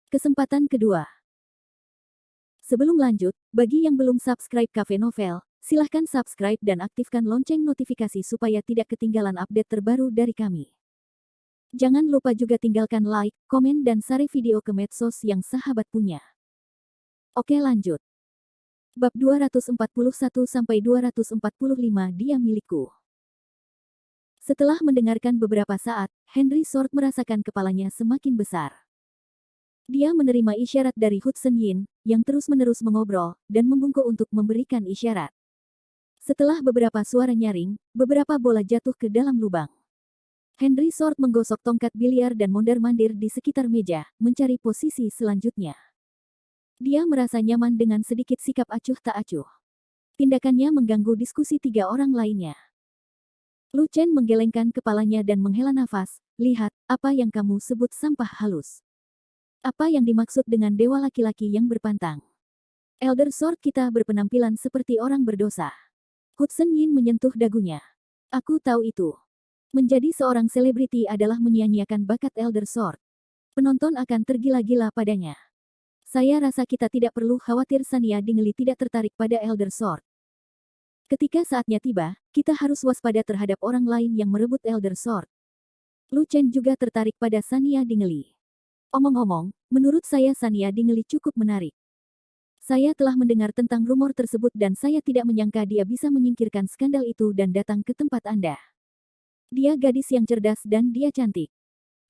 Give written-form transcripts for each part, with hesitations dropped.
Kesempatan kedua. Sebelum lanjut, bagi yang belum subscribe Cafe Novel, silahkan subscribe dan aktifkan lonceng notifikasi supaya tidak ketinggalan update terbaru dari kami. Jangan lupa juga tinggalkan like, komen dan share video ke medsos yang sahabat punya. Oke lanjut. Bab 241-245 Dia Milikku. Setelah mendengarkan beberapa saat, Henry Sword merasakan kepalanya semakin besar. Dia menerima isyarat dari Hudson Yin, yang terus-menerus mengobrol, dan membungkuk untuk memberikan isyarat. Setelah beberapa suara nyaring, beberapa bola jatuh ke dalam lubang. Henry Sword menggosok tongkat biliar dan mondar-mandir di sekitar meja, mencari posisi selanjutnya. Dia merasa nyaman dengan sedikit sikap acuh tak acuh. Tindakannya mengganggu diskusi tiga orang lainnya. Lu Chen menggelengkan kepalanya dan menghela nafas, lihat, apa yang kamu sebut sampah halus. Apa yang dimaksud dengan dewa laki-laki yang berpantang? Elder Sword kita berpenampilan seperti orang berdosa. Hudson Yin menyentuh dagunya. Aku tahu itu. Menjadi seorang selebriti adalah menyia-nyiakan bakat Elder Sword. Penonton akan tergila-gila padanya. Saya rasa kita tidak perlu khawatir Sania Dingli tidak tertarik pada Elder Sword. Ketika saatnya tiba, kita harus waspada terhadap orang lain yang merebut Elder Sword. Lu Chen juga tertarik pada Sania Dingli. Omong-omong, menurut saya Sania Dingli cukup menarik. Saya telah mendengar tentang rumor tersebut dan saya tidak menyangka dia bisa menyingkirkan skandal itu dan datang ke tempat Anda. Dia gadis yang cerdas dan dia cantik.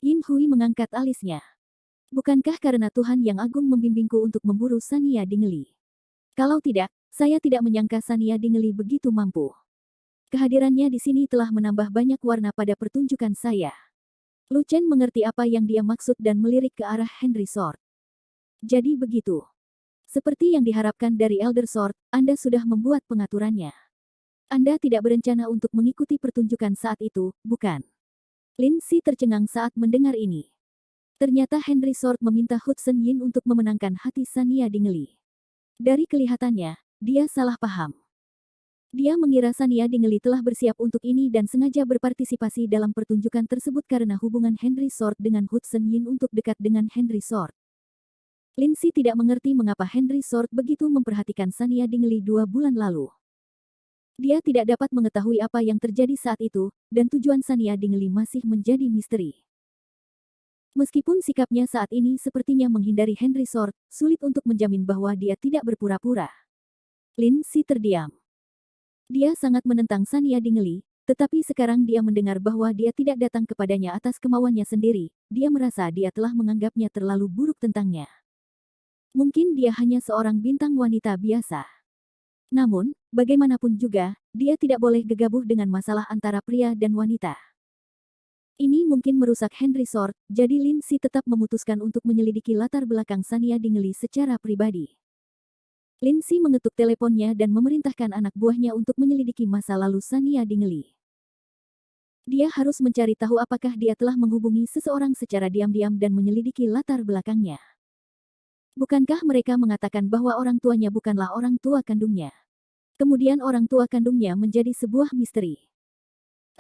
Yin Hui mengangkat alisnya. Bukankah karena Tuhan yang agung membimbingku untuk memburu Sania Dingli? Kalau tidak, saya tidak menyangka Sania Dingli begitu mampu. Kehadirannya di sini telah menambah banyak warna pada pertunjukan saya. Lu Chen mengerti apa yang dia maksud dan melirik ke arah Henry Sword. Jadi begitu. Seperti yang diharapkan dari Elder Sword, Anda sudah membuat pengaturannya. Anda tidak berencana untuk mengikuti pertunjukan saat itu, bukan? Lin Si tercengang saat mendengar ini. Ternyata Henry Sword meminta Hudson Yin untuk memenangkan hati Sania Dingli. Dari kelihatannya, dia salah paham. Dia mengira Sania Dingli telah bersiap untuk ini dan sengaja berpartisipasi dalam pertunjukan tersebut karena hubungan Henry Sword dengan Hudson Yin untuk dekat dengan Henry Sword. Lin Si tidak mengerti mengapa Henry Sword begitu memperhatikan Sania Dingli 2 bulan lalu. Dia tidak dapat mengetahui apa yang terjadi saat itu, dan tujuan Sania Dingli masih menjadi misteri. Meskipun sikapnya saat ini sepertinya menghindari Henry Sword, sulit untuk menjamin bahwa dia tidak berpura-pura. Lin Si terdiam. Dia sangat menentang Sania Dingli, tetapi sekarang dia mendengar bahwa dia tidak datang kepadanya atas kemauannya sendiri, dia merasa dia telah menganggapnya terlalu buruk tentangnya. Mungkin dia hanya seorang bintang wanita biasa. Namun, bagaimanapun juga, dia tidak boleh gegabah dengan masalah antara pria dan wanita. Ini mungkin merusak Henry Sword, jadi Lin Si tetap memutuskan untuk menyelidiki latar belakang Sania Dingli secara pribadi. Lin Si mengetuk teleponnya dan memerintahkan anak buahnya untuk menyelidiki masa lalu Sania Dingli. Dia harus mencari tahu apakah dia telah menghubungi seseorang secara diam-diam dan menyelidiki latar belakangnya. Bukankah mereka mengatakan bahwa orang tuanya bukanlah orang tua kandungnya? Kemudian orang tua kandungnya menjadi sebuah misteri.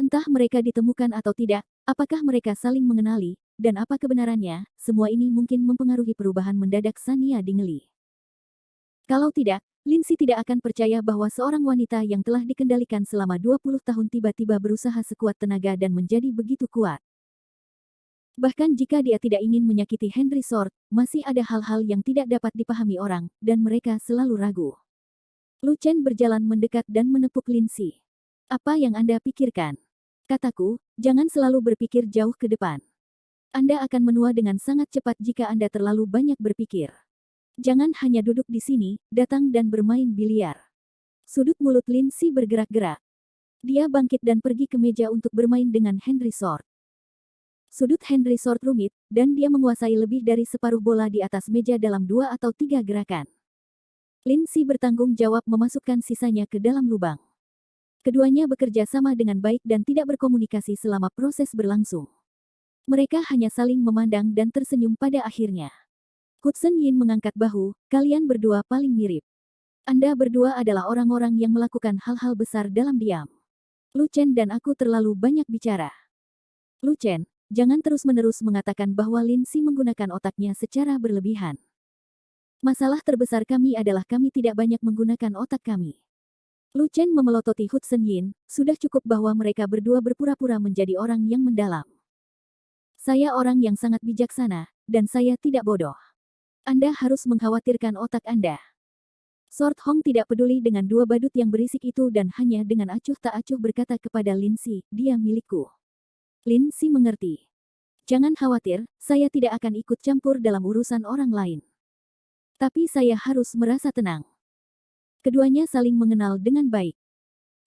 Entah mereka ditemukan atau tidak, apakah mereka saling mengenali, dan apa kebenarannya, semua ini mungkin mempengaruhi perubahan mendadak Sania Dingli. Kalau tidak, Lin Si tidak akan percaya bahwa seorang wanita yang telah dikendalikan selama 20 tahun tiba-tiba berusaha sekuat tenaga dan menjadi begitu kuat. Bahkan jika dia tidak ingin menyakiti Henry Sword, masih ada hal-hal yang tidak dapat dipahami orang, dan mereka selalu ragu. Lu Chen berjalan mendekat dan menepuk Lin Si. Apa yang Anda pikirkan? Kataku, jangan selalu berpikir jauh ke depan. Anda akan menua dengan sangat cepat jika Anda terlalu banyak berpikir. Jangan hanya duduk di sini, datang dan bermain biliar. Sudut mulut Lin Si bergerak-gerak. Dia bangkit dan pergi ke meja untuk bermain dengan Henry Sword. Sudut Henry Sword rumit, dan dia menguasai lebih dari separuh bola di atas meja dalam 2 atau 3 gerakan. Lin Si bertanggung jawab memasukkan sisanya ke dalam lubang. Keduanya bekerja sama dengan baik dan tidak berkomunikasi selama proses berlangsung. Mereka hanya saling memandang dan tersenyum pada akhirnya. Hudson Yin mengangkat bahu, kalian berdua paling mirip. Anda berdua adalah orang-orang yang melakukan hal-hal besar dalam diam. Lu Chen dan aku terlalu banyak bicara. Lu Chen, jangan terus-menerus mengatakan bahwa Lindsay menggunakan otaknya secara berlebihan. Masalah terbesar kami adalah kami tidak banyak menggunakan otak kami. Lu Chen memelototi Hudson Yin, sudah cukup bahwa mereka berdua berpura-pura menjadi orang yang mendalam. Saya orang yang sangat bijaksana, dan saya tidak bodoh. Anda harus mengkhawatirkan otak Anda. Sword Hong tidak peduli dengan dua badut yang berisik itu dan hanya dengan acuh tak acuh berkata kepada Lindsay, dia milikku. Lindsay mengerti. Jangan khawatir, saya tidak akan ikut campur dalam urusan orang lain. Tapi saya harus merasa tenang. Keduanya saling mengenal dengan baik.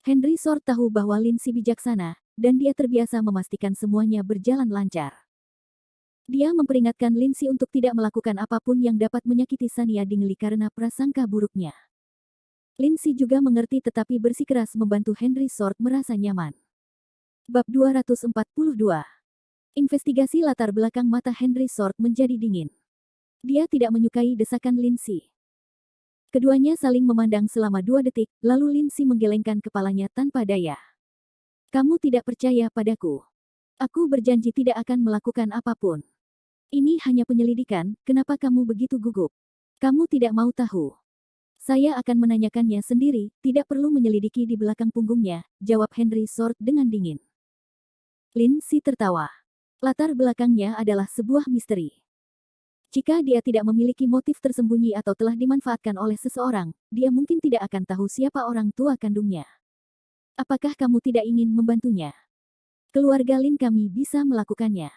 Henry Sword tahu bahwa Lindsay bijaksana, dan dia terbiasa memastikan semuanya berjalan lancar. Dia memperingatkan Lindsay untuk tidak melakukan apapun yang dapat menyakiti Sania Dingley karena prasangka buruknya. Lindsay juga mengerti tetapi bersikeras membantu Henry Sword merasa nyaman. Bab 242. Investigasi latar belakang mata Henry Sword menjadi dingin. Dia tidak menyukai desakan Lindsay. Keduanya saling memandang selama 2 detik, lalu Lindsay menggelengkan kepalanya tanpa daya. Kamu tidak percaya padaku. Aku berjanji tidak akan melakukan apapun. Ini hanya penyelidikan, kenapa kamu begitu gugup? Kamu tidak mau tahu. Saya akan menanyakannya sendiri, tidak perlu menyelidiki di belakang punggungnya, jawab Henry Sword dengan dingin. Lindsay tertawa. Latar belakangnya adalah sebuah misteri. Jika dia tidak memiliki motif tersembunyi atau telah dimanfaatkan oleh seseorang, dia mungkin tidak akan tahu siapa orang tua kandungnya. Apakah kamu tidak ingin membantunya? Keluarga Lin kami bisa melakukannya.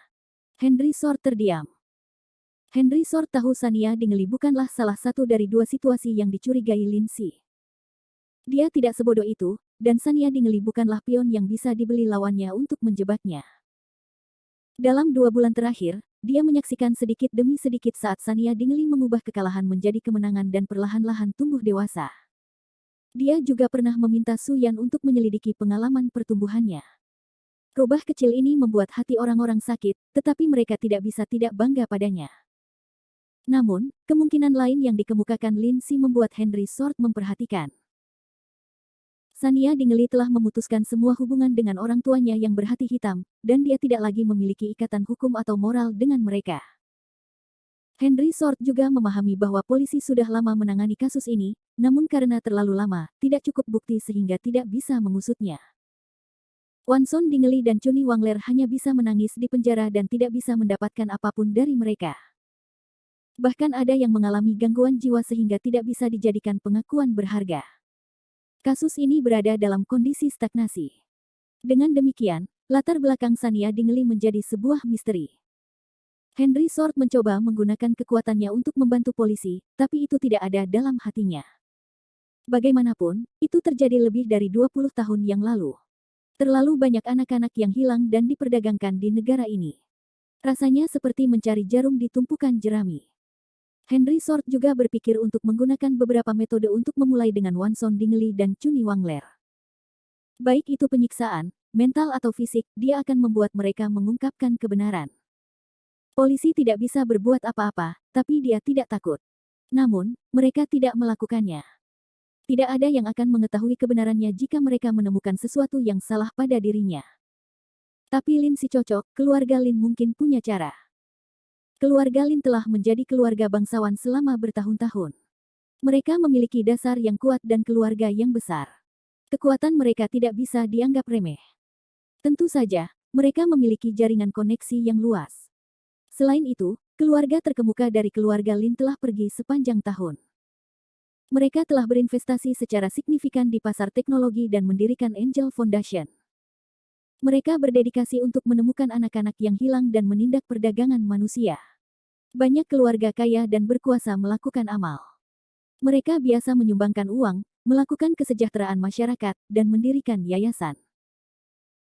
Henry Sword terdiam. Henry Sword tahu Sania Dingley bukanlah salah satu dari dua situasi yang dicurigai Lindsay. Dia tidak sebodoh itu, dan Sania Dingley bukanlah pion yang bisa dibeli lawannya untuk menjebaknya. Dalam 2 bulan terakhir, dia menyaksikan sedikit demi sedikit saat Sania Dingley mengubah kekalahan menjadi kemenangan dan perlahan-lahan tumbuh dewasa. Dia juga pernah meminta Su Yan untuk menyelidiki pengalaman pertumbuhannya. Rubah kecil ini membuat hati orang-orang sakit, tetapi mereka tidak bisa tidak bangga padanya. Namun, kemungkinan lain yang dikemukakan Lindsay membuat Henry Sword memperhatikan. Sania Dingley telah memutuskan semua hubungan dengan orang tuanya yang berhati hitam, dan dia tidak lagi memiliki ikatan hukum atau moral dengan mereka. Henry Sword juga memahami bahwa polisi sudah lama menangani kasus ini, namun karena terlalu lama, tidak cukup bukti sehingga tidak bisa mengusutnya. Wanson Dingley dan Chuni Wangler hanya bisa menangis di penjara dan tidak bisa mendapatkan apapun dari mereka. Bahkan ada yang mengalami gangguan jiwa sehingga tidak bisa dijadikan pengakuan berharga. Kasus ini berada dalam kondisi stagnasi. Dengan demikian, latar belakang Sania Dingley menjadi sebuah misteri. Henry Sword mencoba menggunakan kekuatannya untuk membantu polisi, tapi itu tidak ada dalam hatinya. Bagaimanapun, itu terjadi lebih dari 20 tahun yang lalu. Terlalu banyak anak-anak yang hilang dan diperdagangkan di negara ini. Rasanya seperti mencari jarum di tumpukan jerami. Henry Sword juga berpikir untuk menggunakan beberapa metode untuk memulai dengan Wanson Dingley dan Chuni Wangler. Baik itu penyiksaan, mental atau fisik, dia akan membuat mereka mengungkapkan kebenaran. Polisi tidak bisa berbuat apa-apa, tapi dia tidak takut. Namun, mereka tidak melakukannya. Tidak ada yang akan mengetahui kebenarannya jika mereka menemukan sesuatu yang salah pada dirinya. Tapi Lin si cocok, keluarga Lin mungkin punya cara. Keluarga Lin telah menjadi keluarga bangsawan selama bertahun-tahun. Mereka memiliki dasar yang kuat dan keluarga yang besar. Kekuatan mereka tidak bisa dianggap remeh. Tentu saja, mereka memiliki jaringan koneksi yang luas. Selain itu, keluarga terkemuka dari keluarga Lin telah pergi sepanjang tahun. Mereka telah berinvestasi secara signifikan di pasar teknologi dan mendirikan Angel Foundation. Mereka berdedikasi untuk menemukan anak-anak yang hilang dan menindak perdagangan manusia. Banyak keluarga kaya dan berkuasa melakukan amal. Mereka biasa menyumbangkan uang, melakukan kesejahteraan masyarakat, dan mendirikan yayasan.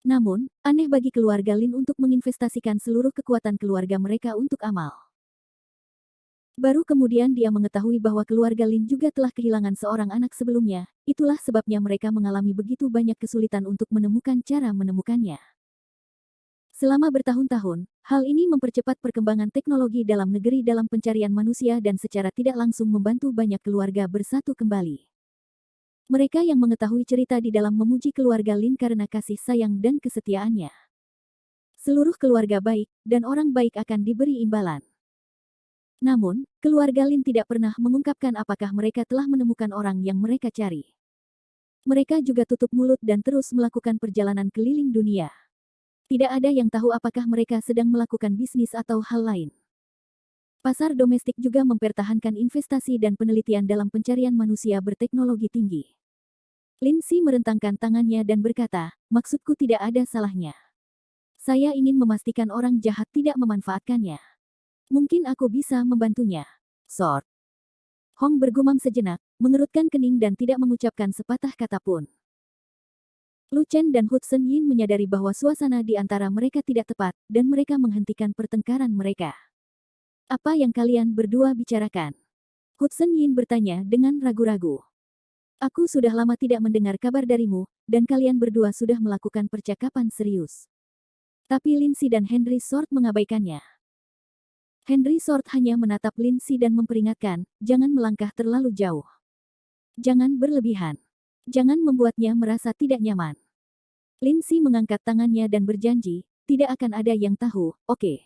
Namun, aneh bagi keluarga Lin untuk menginvestasikan seluruh kekuatan keluarga mereka untuk amal. Baru kemudian dia mengetahui bahwa keluarga Lin juga telah kehilangan seorang anak sebelumnya, itulah sebabnya mereka mengalami begitu banyak kesulitan untuk menemukan cara menemukannya. Selama bertahun-tahun, hal ini mempercepat perkembangan teknologi dalam negeri dalam pencarian manusia dan secara tidak langsung membantu banyak keluarga bersatu kembali. Mereka yang mengetahui cerita di dalam memuji keluarga Lin karena kasih sayang dan kesetiaannya. Seluruh keluarga baik, dan orang baik akan diberi imbalan. Namun, keluarga Lin tidak pernah mengungkapkan apakah mereka telah menemukan orang yang mereka cari. Mereka juga tutup mulut dan terus melakukan perjalanan keliling dunia. Tidak ada yang tahu apakah mereka sedang melakukan bisnis atau hal lain. Pasar domestik juga mempertahankan investasi dan penelitian dalam pencarian manusia berteknologi tinggi. Lin Si merentangkan tangannya dan berkata, maksudku tidak ada salahnya. Saya ingin memastikan orang jahat tidak memanfaatkannya. Mungkin aku bisa membantunya. Sword. Hong bergumam sejenak, mengerutkan kening dan tidak mengucapkan sepatah kata pun. Lu Chen dan Hudson Yin menyadari bahwa suasana di antara mereka tidak tepat, dan mereka menghentikan pertengkaran mereka. Apa yang kalian berdua bicarakan? Hudson Yin bertanya dengan ragu-ragu. Aku sudah lama tidak mendengar kabar darimu, dan kalian berdua sudah melakukan percakapan serius. Tapi Lin Si dan Henry Sword mengabaikannya. Henry Sword hanya menatap Lin Si dan memperingatkan, jangan melangkah terlalu jauh. Jangan berlebihan. Jangan membuatnya merasa tidak nyaman. Lin Si mengangkat tangannya dan berjanji, tidak akan ada yang tahu, oke.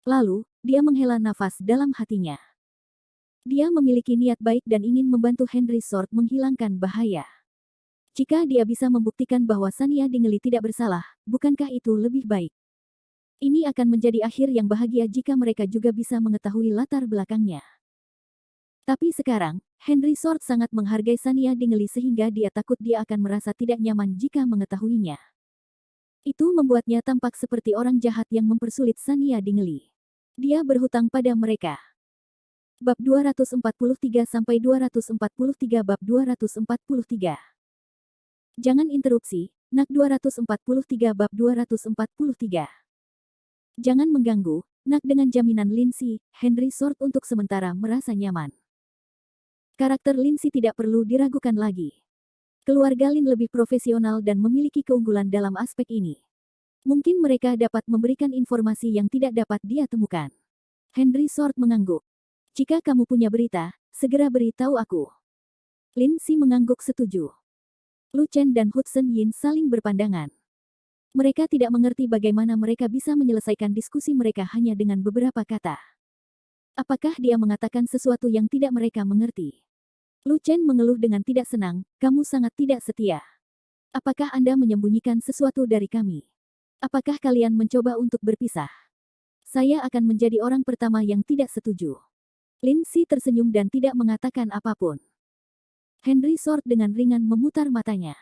Lalu, dia menghela nafas dalam hatinya. Dia memiliki niat baik dan ingin membantu Henry Sword menghilangkan bahaya. Jika dia bisa membuktikan bahwa Sania Dingley tidak bersalah, bukankah itu lebih baik? Ini akan menjadi akhir yang bahagia jika mereka juga bisa mengetahui latar belakangnya. Tapi sekarang, Henry Sword sangat menghargai Sania Dingley sehingga dia takut dia akan merasa tidak nyaman jika mengetahuinya. Itu membuatnya tampak seperti orang jahat yang mempersulit Sania Dingley. Dia berhutang pada mereka. Bab 243-243 Bab 243. Jangan interupsi, Nak 243 Bab 243. Jangan mengganggu, Nak dengan jaminan Lin Si, Henry Sword untuk sementara merasa nyaman. Karakter Lin Si tidak perlu diragukan lagi. Keluarga Lin lebih profesional dan memiliki keunggulan dalam aspek ini. Mungkin mereka dapat memberikan informasi yang tidak dapat dia temukan. Henry Sword mengangguk. Jika kamu punya berita, segera beritahu aku. Lin Si mengangguk setuju. Lu Chen dan Hudson Yin saling berpandangan. Mereka tidak mengerti bagaimana mereka bisa menyelesaikan diskusi mereka hanya dengan beberapa kata. Apakah dia mengatakan sesuatu yang tidak mereka mengerti? Lu Chen mengeluh dengan tidak senang, kamu sangat tidak setia. Apakah Anda menyembunyikan sesuatu dari kami? Apakah kalian mencoba untuk berpisah? Saya akan menjadi orang pertama yang tidak setuju. Lin Si tersenyum dan tidak mengatakan apapun. Henry Sword dengan ringan memutar matanya.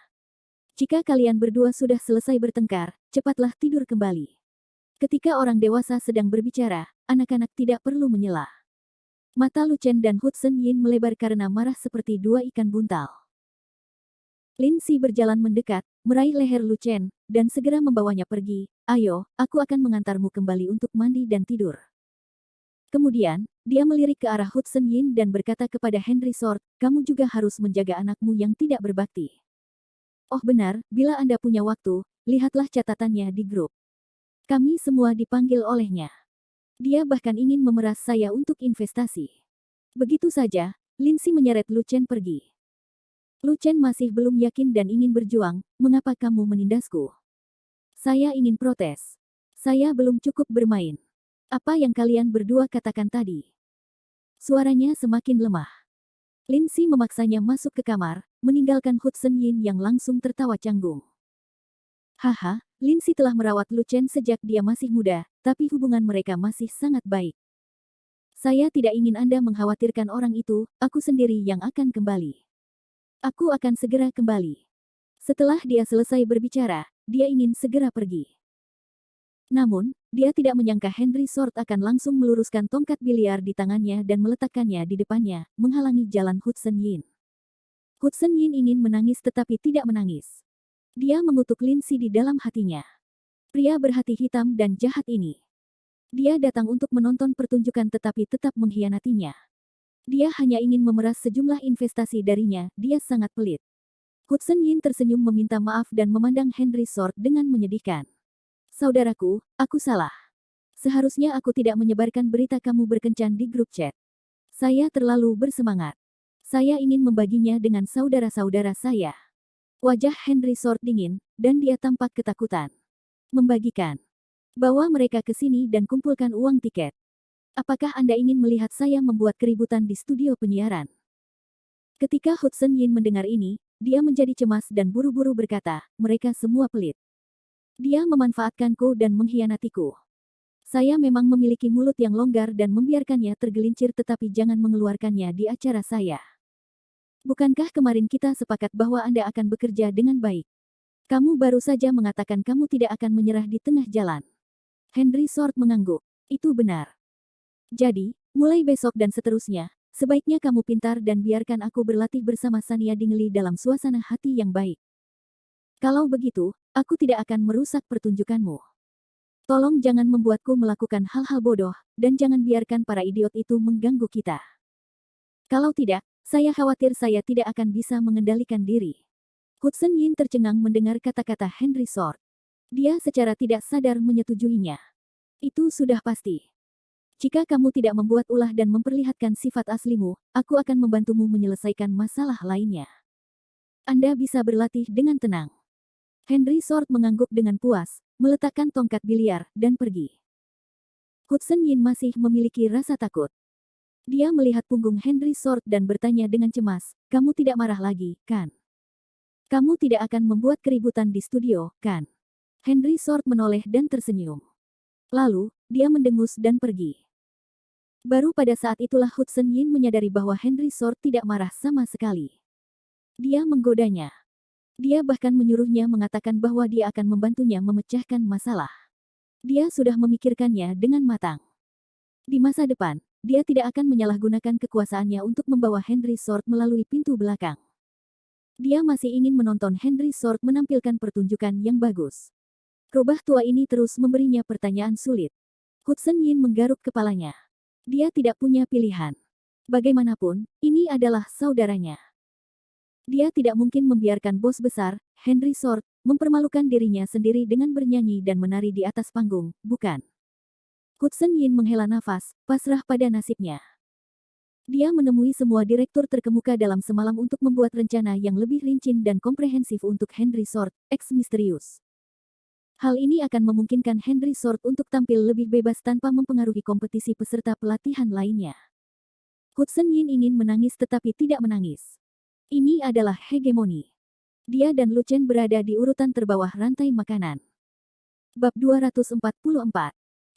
Jika kalian berdua sudah selesai bertengkar, cepatlah tidur kembali. Ketika orang dewasa sedang berbicara, anak-anak tidak perlu menyela. Mata Lu Chen dan Hudson Yin melebar karena marah seperti dua ikan buntal. Lin Si berjalan mendekat, meraih leher Lu Chen, dan segera membawanya pergi. Ayo, aku akan mengantarmu kembali untuk mandi dan tidur. Kemudian, dia melirik ke arah Hudson Yin dan berkata kepada Henry Sword, kamu juga harus menjaga anakmu yang tidak berbakti. Oh benar, bila Anda punya waktu, lihatlah catatannya di grup. Kami semua dipanggil olehnya. Dia bahkan ingin memeras saya untuk investasi. Begitu saja, Lin Si menyeret Lu Chen pergi. Lu Chen masih belum yakin dan ingin berjuang, mengapa kamu menindasku? Saya ingin protes. Saya belum cukup bermain. Apa yang kalian berdua katakan tadi? Suaranya semakin lemah. Lin Si memaksanya masuk ke kamar, meninggalkan Hudson Yin yang langsung tertawa canggung. Haha, Lin Si telah merawat Lu Chen sejak dia masih muda, tapi hubungan mereka masih sangat baik. Saya tidak ingin Anda mengkhawatirkan orang itu, aku sendiri yang akan kembali. Aku akan segera kembali. Setelah dia selesai berbicara, dia ingin segera pergi. Namun, dia tidak menyangka Henry Sword akan langsung meluruskan tongkat biliar di tangannya dan meletakkannya di depannya, menghalangi jalan Hudson Yin. Hudson Yin ingin menangis tetapi tidak menangis. Dia mengutuk Lin Si di dalam hatinya. Pria berhati hitam dan jahat ini. Dia datang untuk menonton pertunjukan tetapi tetap mengkhianatinya. Dia hanya ingin memeras sejumlah investasi darinya, dia sangat pelit. Hudson Yin tersenyum meminta maaf dan memandang Henry Sword dengan menyedihkan. Saudaraku, aku salah. Seharusnya aku tidak menyebarkan berita kamu berkencan di grup chat. Saya terlalu bersemangat. Saya ingin membaginya dengan saudara-saudara saya. Wajah Henry Sword dingin, dan dia tampak ketakutan. Membagikan. Bawa mereka ke sini dan kumpulkan uang tiket. Apakah Anda ingin melihat saya membuat keributan di studio penyiaran? Ketika Hudson Yin mendengar ini, dia menjadi cemas dan buru-buru berkata, mereka semua pelit. Dia memanfaatkanku dan mengkhianatiku. Saya memang memiliki mulut yang longgar dan membiarkannya tergelincir, tetapi jangan mengeluarkannya di acara saya. Bukankah kemarin kita sepakat bahwa Anda akan bekerja dengan baik? Kamu baru saja mengatakan kamu tidak akan menyerah di tengah jalan. Henry Sword mengangguk. Itu benar. Jadi, mulai besok dan seterusnya, sebaiknya kamu pintar dan biarkan aku berlatih bersama Sania Dingley dalam suasana hati yang baik. Kalau begitu, aku tidak akan merusak pertunjukanmu. Tolong jangan membuatku melakukan hal-hal bodoh, dan jangan biarkan para idiot itu mengganggu kita. Kalau tidak, saya khawatir saya tidak akan bisa mengendalikan diri. Hudson Yin tercengang mendengar kata-kata Henry Sword. Dia secara tidak sadar menyetujuinya. Itu sudah pasti. Jika kamu tidak membuat ulah dan memperlihatkan sifat aslimu, aku akan membantumu menyelesaikan masalah lainnya. Anda bisa berlatih dengan tenang. Henry Sword mengangguk dengan puas, meletakkan tongkat biliar, dan pergi. Hudson Yin masih memiliki rasa takut. Dia melihat punggung Henry Sword dan bertanya dengan cemas, kamu tidak marah lagi, kan? Kamu tidak akan membuat keributan di studio, kan? Henry Sword menoleh dan tersenyum. Lalu, dia mendengus dan pergi. Baru pada saat itulah Hudson Yin menyadari bahwa Henry Sword tidak marah sama sekali. Dia menggodanya. Dia bahkan menyuruhnya mengatakan bahwa dia akan membantunya memecahkan masalah. Dia sudah memikirkannya dengan matang. Di masa depan, dia tidak akan menyalahgunakan kekuasaannya untuk membawa Henry Sword melalui pintu belakang. Dia masih ingin menonton Henry Sword menampilkan pertunjukan yang bagus. Rubah tua ini terus memberinya pertanyaan sulit. Hudson Yin menggaruk kepalanya. Dia tidak punya pilihan. Bagaimanapun, ini adalah saudaranya. Dia tidak mungkin membiarkan bos besar, Henry Sword, mempermalukan dirinya sendiri dengan bernyanyi dan menari di atas panggung, bukan? Hudson Yin menghela nafas, pasrah pada nasibnya. Dia menemui semua direktur terkemuka dalam semalam untuk membuat rencana yang lebih rinci dan komprehensif untuk Henry Sword, ex misterius. Hal ini akan memungkinkan Henry Sword untuk tampil lebih bebas tanpa mempengaruhi kompetisi peserta pelatihan lainnya. Hudson Yin ingin menangis tetapi tidak menangis. Ini adalah hegemoni. Dia dan Lu Chen berada di urutan terbawah rantai makanan. Bab 244.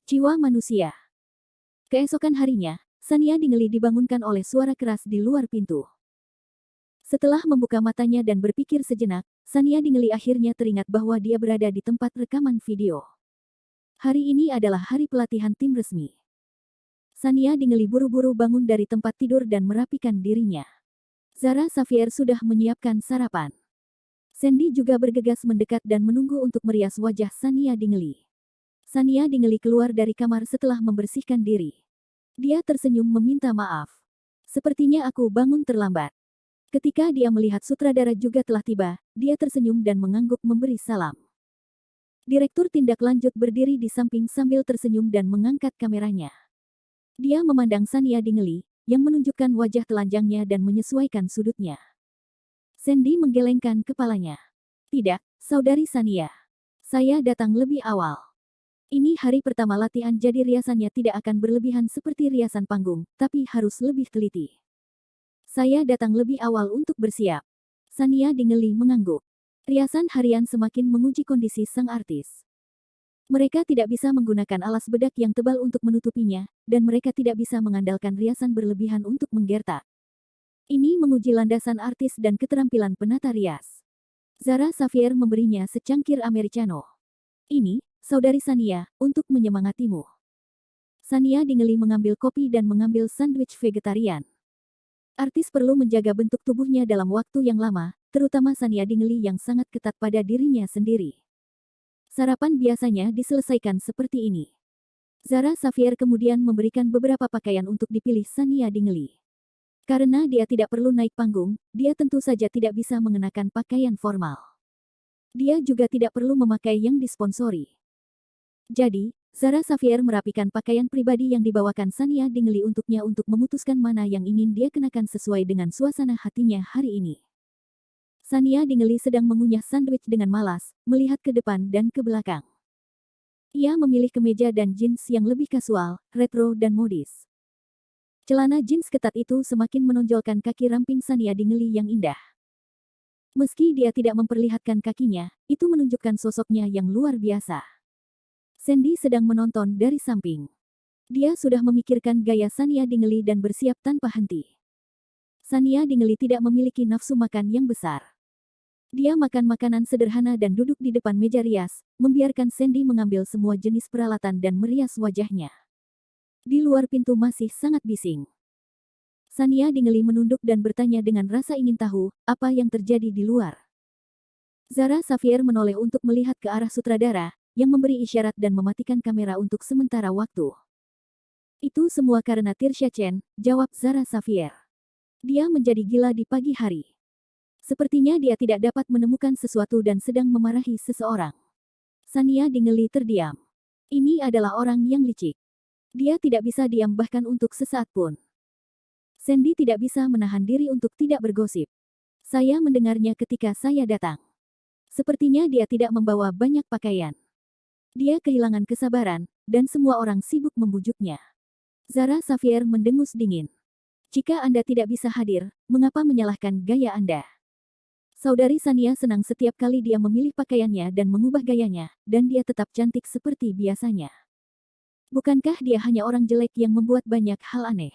Jiwa Manusia. Keesokan harinya, Sania Dingley dibangunkan oleh suara keras di luar pintu. Setelah membuka matanya dan berpikir sejenak, Sania Dingley akhirnya teringat bahwa dia berada di tempat rekaman video. Hari ini adalah hari pelatihan tim resmi. Sania Dingley buru-buru bangun dari tempat tidur dan merapikan dirinya. Zara Xavier sudah menyiapkan sarapan. Sandy juga bergegas mendekat dan menunggu untuk merias wajah Sania Dingley. Sania Dingley keluar dari kamar setelah membersihkan diri. Dia tersenyum meminta maaf. Sepertinya aku bangun terlambat. Ketika dia melihat sutradara juga telah tiba, dia tersenyum dan mengangguk memberi salam. Direktur tindak lanjut berdiri di samping sambil tersenyum dan mengangkat kameranya. Dia memandang Sania Dingley, yang menunjukkan wajah telanjangnya dan menyesuaikan sudutnya. Sandy menggelengkan kepalanya. Tidak, saudari Sania. Saya datang lebih awal. Ini hari pertama latihan jadi riasannya tidak akan berlebihan seperti riasan panggung, tapi harus lebih teliti. Saya datang lebih awal untuk bersiap. Sania Dingley mengangguk. Riasan harian semakin menguji kondisi sang artis. Mereka tidak bisa menggunakan alas bedak yang tebal untuk menutupinya, dan mereka tidak bisa mengandalkan riasan berlebihan untuk menggertak. Ini menguji landasan artis dan keterampilan penata rias. Zara Xavier memberinya secangkir americano. Ini, saudari Sania, untuk menyemangatimu. Sania Dingley mengambil kopi dan mengambil sandwich vegetarian. Artis perlu menjaga bentuk tubuhnya dalam waktu yang lama, terutama Sania Dingley yang sangat ketat pada dirinya sendiri. Sarapan biasanya diselesaikan seperti ini. Zara Xavier kemudian memberikan beberapa pakaian untuk dipilih Sania Dingley. Karena dia tidak perlu naik panggung, dia tentu saja tidak bisa mengenakan pakaian formal. Dia juga tidak perlu memakai yang disponsori. Jadi, Zara Xavier merapikan pakaian pribadi yang dibawakan Sania Dingley untuknya untuk memutuskan mana yang ingin dia kenakan sesuai dengan suasana hatinya hari ini. Sania Dingley sedang mengunyah sandwich dengan malas, melihat ke depan dan ke belakang. Ia memilih kemeja dan jeans yang lebih kasual, retro dan modis. Celana jeans ketat itu semakin menonjolkan kaki ramping Sania Dingley yang indah. Meski dia tidak memperlihatkan kakinya, itu menunjukkan sosoknya yang luar biasa. Sandy sedang menonton dari samping. Dia sudah memikirkan gaya Sania Dingley dan bersiap tanpa henti. Sania Dingley tidak memiliki nafsu makan yang besar. Dia makan makanan sederhana dan duduk di depan meja rias, membiarkan Sandy mengambil semua jenis peralatan dan merias wajahnya. Di luar pintu masih sangat bising. Sania Dingley menunduk dan bertanya dengan rasa ingin tahu, apa yang terjadi di luar. Zara Xavier menoleh untuk melihat ke arah sutradara, yang memberi isyarat dan mematikan kamera untuk sementara waktu. Itu semua karena Tirsha Chen, jawab Zara Xavier. Dia menjadi gila di pagi hari. Sepertinya dia tidak dapat menemukan sesuatu dan sedang memarahi seseorang. Sania Dingley terdiam. Ini adalah orang yang licik. Dia tidak bisa diam bahkan untuk sesaat pun. Sandy tidak bisa menahan diri untuk tidak bergosip. Saya mendengarnya ketika saya datang. Sepertinya dia tidak membawa banyak pakaian. Dia kehilangan kesabaran, dan semua orang sibuk membujuknya. Zara Xavier mendengus dingin. Jika Anda tidak bisa hadir, mengapa menyalahkan gaya Anda? Saudari Sania senang setiap kali dia memilih pakaiannya dan mengubah gayanya, dan dia tetap cantik seperti biasanya. Bukankah dia hanya orang jelek yang membuat banyak hal aneh?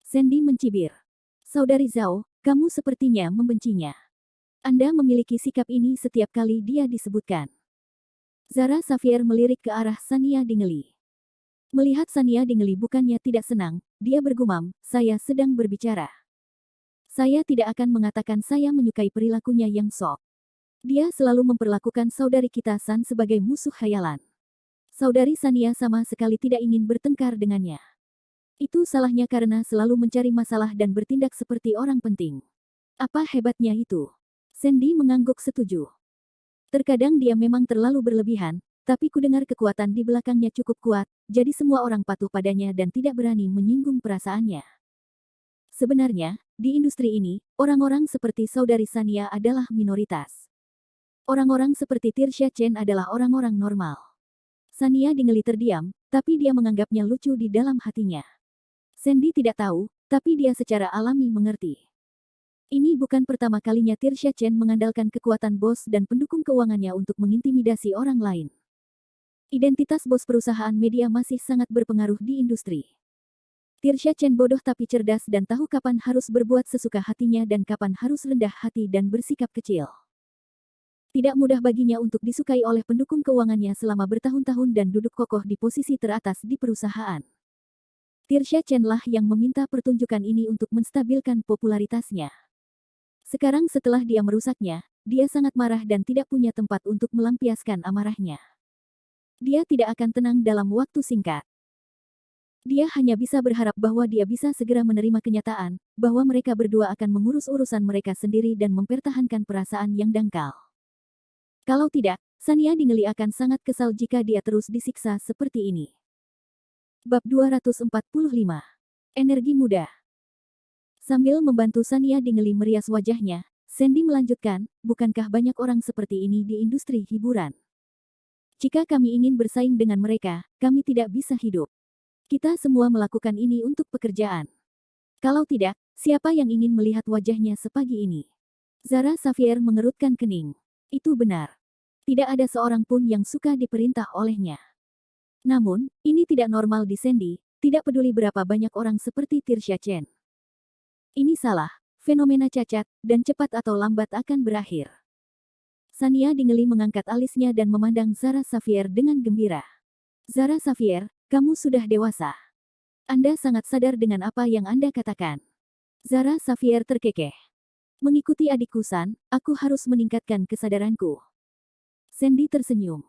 Sandy mencibir. Saudari Zhao, kamu sepertinya membencinya. Anda memiliki sikap ini setiap kali dia disebutkan. Zara Xavier melirik ke arah Sania Dingley. Melihat Sania Dingley bukannya tidak senang, dia bergumam, saya sedang berbicara. Saya tidak akan mengatakan saya menyukai perilakunya yang sok. Dia selalu memperlakukan saudari kita San sebagai musuh khayalan. Saudari Sania sama sekali tidak ingin bertengkar dengannya. Itu salahnya karena selalu mencari masalah dan bertindak seperti orang penting. Apa hebatnya itu? Sandy mengangguk setuju. Terkadang dia memang terlalu berlebihan, tapi kudengar kekuatan di belakangnya cukup kuat, jadi semua orang patuh padanya dan tidak berani menyinggung perasaannya. Sebenarnya, di industri ini, orang-orang seperti saudari Sania adalah minoritas. Orang-orang seperti Tirsha Chen adalah orang-orang normal. Sania Dingley terdiam, tapi dia menganggapnya lucu di dalam hatinya. Sandy tidak tahu, tapi dia secara alami mengerti. Ini bukan pertama kalinya Tirsha Chen mengandalkan kekuatan bos dan pendukung keuangannya untuk mengintimidasi orang lain. Identitas bos perusahaan media masih sangat berpengaruh di industri. Tirsha Chen bodoh tapi cerdas dan tahu kapan harus berbuat sesuka hatinya dan kapan harus rendah hati dan bersikap kecil. Tidak mudah baginya untuk disukai oleh pendukung keuangannya selama bertahun-tahun dan duduk kokoh di posisi teratas di perusahaan. Tirsha Chen lah yang meminta pertunjukan ini untuk menstabilkan popularitasnya. Sekarang setelah dia merusaknya, dia sangat marah dan tidak punya tempat untuk melampiaskan amarahnya. Dia tidak akan tenang dalam waktu singkat. Dia hanya bisa berharap bahwa dia bisa segera menerima kenyataan, bahwa mereka berdua akan mengurus urusan mereka sendiri dan mempertahankan perasaan yang dangkal. Kalau tidak, Sania Dingley akan sangat kesal jika dia terus disiksa seperti ini. Bab 245. Energi muda. Sambil membantu Sania Dingley merias wajahnya, Sandy melanjutkan, bukankah banyak orang seperti ini di industri hiburan? Jika kami ingin bersaing dengan mereka, kami tidak bisa hidup. Kita semua melakukan ini untuk pekerjaan. Kalau tidak, siapa yang ingin melihat wajahnya sepagi ini? Zara Xavier mengerutkan kening. Itu benar. Tidak ada seorang pun yang suka diperintah olehnya. Namun, ini tidak normal di Sandy, tidak peduli berapa banyak orang seperti Tirsha Chen. Ini salah, fenomena cacat, dan cepat atau lambat akan berakhir. Sania Dingley mengangkat alisnya dan memandang Zara Xavier dengan gembira. Zara Xavier, kamu sudah dewasa. Anda sangat sadar dengan apa yang Anda katakan. Zara Xavier terkekeh. Mengikuti adikku San, aku harus meningkatkan kesadaranku. Sandy tersenyum.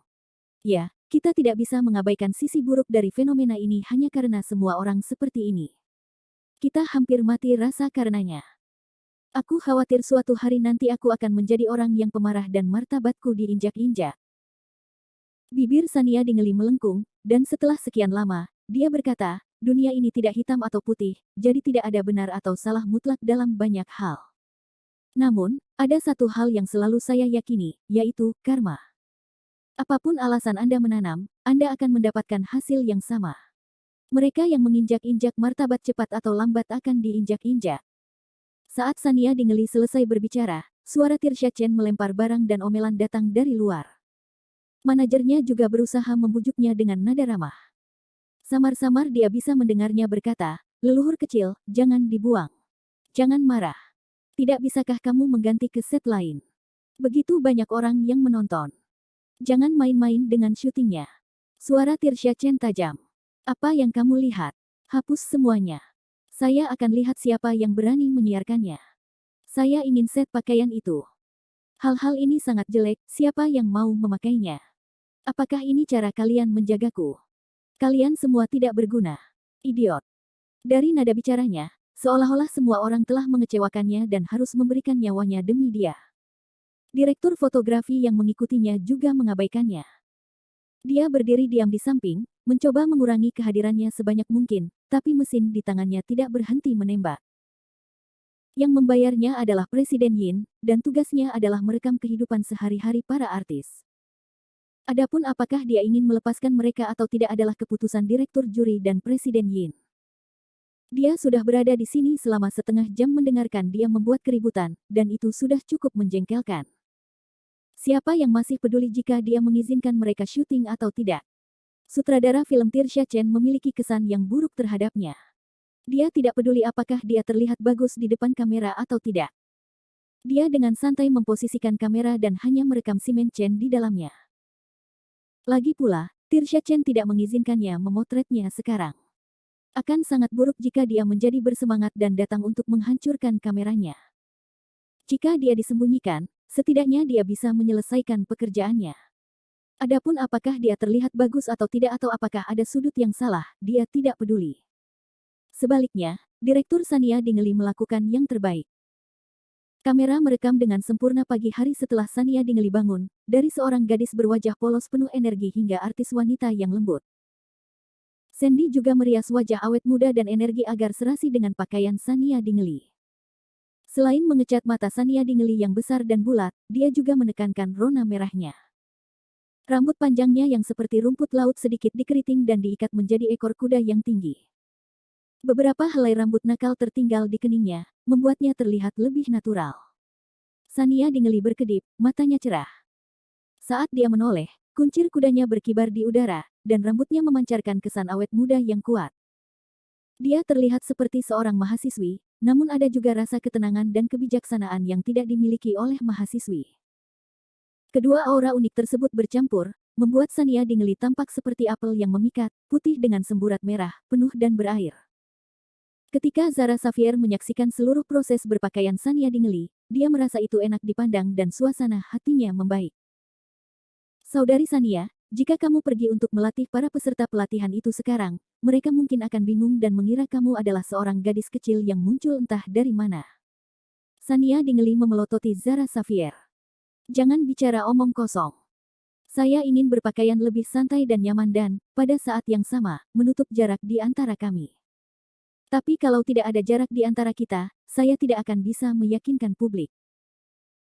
Ya, kita tidak bisa mengabaikan sisi buruk dari fenomena ini hanya karena semua orang seperti ini. Kita hampir mati rasa karenanya. Aku khawatir suatu hari nanti aku akan menjadi orang yang pemarah dan martabatku diinjak-injak. Bibir Sania Dingley melengkung, dan setelah sekian lama, dia berkata, dunia ini tidak hitam atau putih, jadi tidak ada benar atau salah mutlak dalam banyak hal. Namun, ada satu hal yang selalu saya yakini, yaitu karma. Apapun alasan Anda menanam, Anda akan mendapatkan hasil yang sama. Mereka yang menginjak-injak martabat cepat atau lambat akan diinjak-injak. Saat Sania Dingeli selesai berbicara, suara Tirsha Chen melempar barang dan omelan datang dari luar. Manajernya juga berusaha membujuknya dengan nada ramah. Samar-samar dia bisa mendengarnya berkata, "Leluhur kecil, jangan dibuang. Jangan marah. Tidak bisakah kamu mengganti ke set lain? Begitu banyak orang yang menonton. Jangan main-main dengan syutingnya." Suara Tirsha Chen tajam. "Apa yang kamu lihat? Hapus semuanya. Saya akan lihat siapa yang berani menyiarkannya. Saya ingin set pakaian itu. Hal-hal ini sangat jelek, siapa yang mau memakainya? Apakah ini cara kalian menjagaku? Kalian semua tidak berguna. Idiot." Dari nada bicaranya, seolah-olah semua orang telah mengecewakannya dan harus memberikan nyawanya demi dia. Direktur fotografi yang mengikutinya juga mengabaikannya. Dia berdiri diam di samping, mencoba mengurangi kehadirannya sebanyak mungkin, tapi mesin di tangannya tidak berhenti menembak. Yang membayarnya adalah Presiden Yin, dan tugasnya adalah merekam kehidupan sehari-hari para artis. Adapun apakah dia ingin melepaskan mereka atau tidak adalah keputusan Direktur Juri dan Presiden Yin. Dia sudah berada di sini selama setengah jam mendengarkan dia membuat keributan, dan itu sudah cukup menjengkelkan. Siapa yang masih peduli jika dia mengizinkan mereka syuting atau tidak? Sutradara film Tirsha Chen memiliki kesan yang buruk terhadapnya. Dia tidak peduli apakah dia terlihat bagus di depan kamera atau tidak. Dia dengan santai memposisikan kamera dan hanya merekam Simen Chen di dalamnya. Lagi pula, Tirsha Chen tidak mengizinkannya memotretnya sekarang. Akan sangat buruk jika dia menjadi bersemangat dan datang untuk menghancurkan kameranya. Jika dia disembunyikan, setidaknya dia bisa menyelesaikan pekerjaannya. Adapun apakah dia terlihat bagus atau tidak atau apakah ada sudut yang salah, dia tidak peduli. Sebaliknya, Direktur Sania Dingeli melakukan yang terbaik. Kamera merekam dengan sempurna pagi hari setelah Sania Dingeli bangun, dari seorang gadis berwajah polos penuh energi hingga artis wanita yang lembut. Sandy juga merias wajah awet muda dan energi agar serasi dengan pakaian Sania Dingeli. Selain mengecat mata Sania Dingeli yang besar dan bulat, dia juga menekankan rona merahnya. Rambut panjangnya yang seperti rumput laut sedikit dikeriting dan diikat menjadi ekor kuda yang tinggi. Beberapa helai rambut nakal tertinggal di keningnya, membuatnya terlihat lebih natural. Sania Dingeli berkedip, matanya cerah. Saat dia menoleh, kuncir kudanya berkibar di udara, dan rambutnya memancarkan kesan awet muda yang kuat. Dia terlihat seperti seorang mahasiswi, namun ada juga rasa ketenangan dan kebijaksanaan yang tidak dimiliki oleh mahasiswi. Kedua aura unik tersebut bercampur, membuat Sania Dingeli tampak seperti apel yang memikat, putih dengan semburat merah, penuh dan berair. Ketika Zara Xavier menyaksikan seluruh proses berpakaian Sania Dingeli, dia merasa itu enak dipandang dan suasana hatinya membaik. "Saudari Sania, jika kamu pergi untuk melatih para peserta pelatihan itu sekarang, mereka mungkin akan bingung dan mengira kamu adalah seorang gadis kecil yang muncul entah dari mana." Sania Dingeli memelototi Zara Xavier. "Jangan bicara omong kosong. Saya ingin berpakaian lebih santai dan nyaman dan, pada saat yang sama, menutup jarak di antara kami. Tapi kalau tidak ada jarak di antara kita, saya tidak akan bisa meyakinkan publik."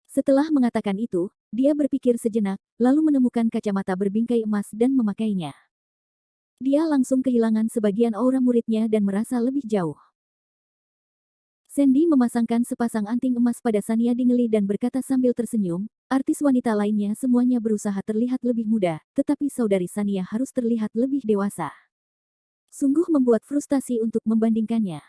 Setelah mengatakan itu, dia berpikir sejenak, lalu menemukan kacamata berbingkai emas dan memakainya. Dia langsung kehilangan sebagian aura muridnya dan merasa lebih jauh. Sandy memasangkan sepasang anting emas pada Sania Dingeli dan berkata sambil tersenyum, artis wanita lainnya semuanya berusaha terlihat lebih muda, tetapi saudari Sania harus terlihat lebih dewasa. Sungguh membuat frustasi untuk membandingkannya.